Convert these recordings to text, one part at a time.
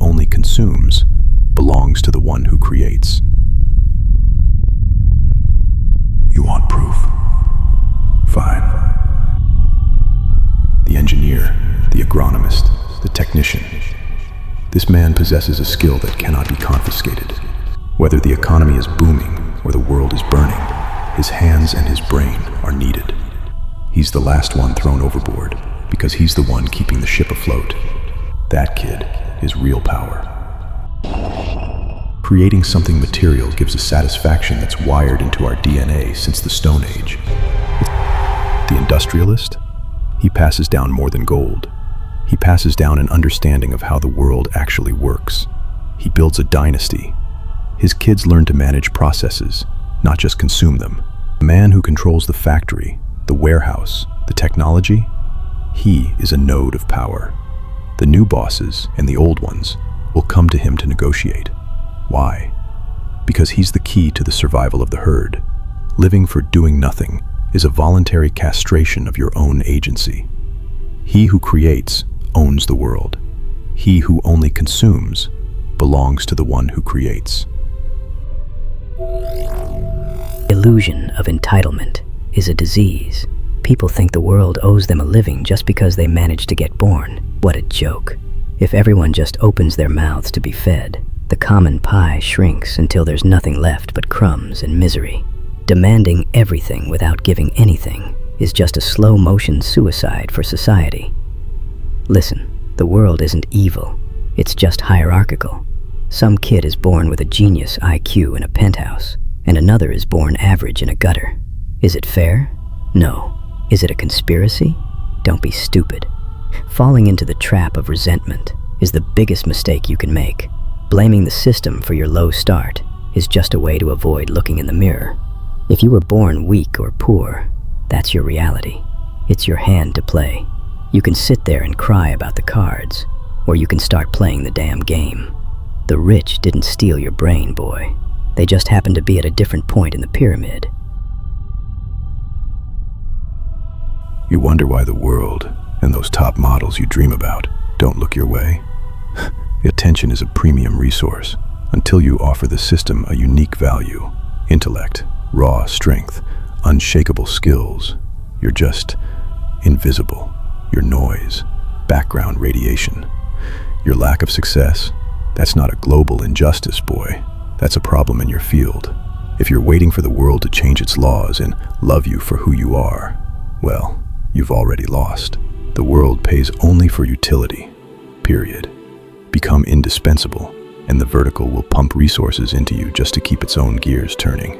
only consumes belongs to the one who creates. You want proof? Fine. The engineer, the agronomist, the technician. This man possesses a skill that cannot be confiscated. Whether the economy is booming or the world is burning, his hands and his brain are needed. He's the last one thrown overboard because he's the one keeping the ship afloat. That kid is real power. Creating something material gives a satisfaction that's wired into our DNA since the Stone Age. The industrialist, he passes down more than gold. He passes down an understanding of how the world actually works. He builds a dynasty. His kids learn to manage processes, not just consume them. The man who controls the factory, the warehouse, the technology, he is a node of power. The new bosses and the old ones will come to him to negotiate. Why? Because he's the key to the survival of the herd. Living for doing nothing is a voluntary castration of your own agency. He who creates owns the world. He who only consumes belongs to the one who creates. Illusion of entitlement is a disease. People think the world owes them a living just because they managed to get born. What a joke. If everyone just opens their mouths to be fed, the common pie shrinks until there's nothing left but crumbs and misery. Demanding everything without giving anything is just a slow-motion suicide for society. Listen, the world isn't evil. It's just hierarchical. Some kid is born with a genius IQ in a penthouse, and another is born average in a gutter. Is it fair? No. Is it a conspiracy? Don't be stupid. Falling into the trap of resentment is the biggest mistake you can make. Blaming the system for your low start is just a way to avoid looking in the mirror. If you were born weak or poor, that's your reality. It's your hand to play. You can sit there and cry about the cards, or you can start playing the damn game. The rich didn't steal your brain, boy. They just happened to be at a different point in the pyramid. You wonder why the world and those top models you dream about don't look your way? Attention is a premium resource until you offer the system a unique value. Intellect, raw strength, unshakable skills. You're just invisible. Your noise, background radiation. Your lack of success, that's not a global injustice, boy. That's a problem in your field. If you're waiting for the world to change its laws and love you for who you are, well, you've already lost. The world pays only for utility, period. Become indispensable, and the vertical will pump resources into you just to keep its own gears turning.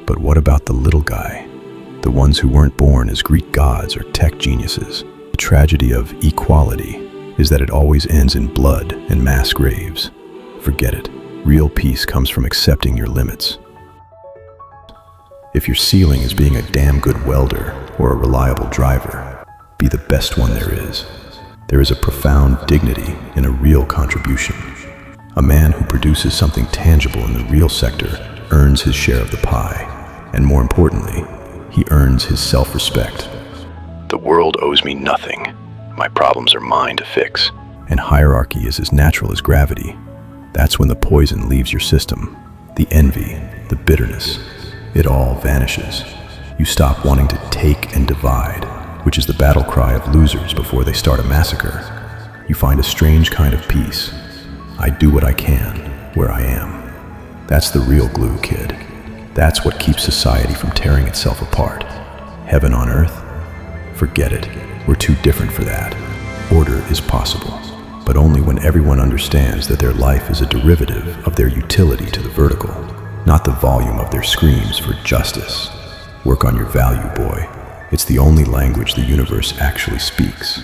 But what about the little guy? The ones who weren't born as Greek gods or tech geniuses? The tragedy of equality is that it always ends in blood and mass graves. Forget it. Real peace comes from accepting your limits. If your ceiling is being a damn good welder or a reliable driver, be the best one there is. There is a profound dignity in a real contribution. A man who produces something tangible in the real sector earns his share of the pie, and more importantly, he earns his self-respect. The world owes me nothing. My problems are mine to fix. And hierarchy is as natural as gravity. That's when the poison leaves your system. The envy, the bitterness, it all vanishes. You stop wanting to take and divide, which is the battle cry of losers before they start a massacre. You find a strange kind of peace. I do what I can, where I am. That's the real glue, kid. That's what keeps society from tearing itself apart. Heaven on earth? Forget it. We're too different for that. Order is possible, but only when everyone understands that their life is a derivative of their utility to the vertical, not the volume of their screams for justice. Work on your value, boy. It's the only language the universe actually speaks.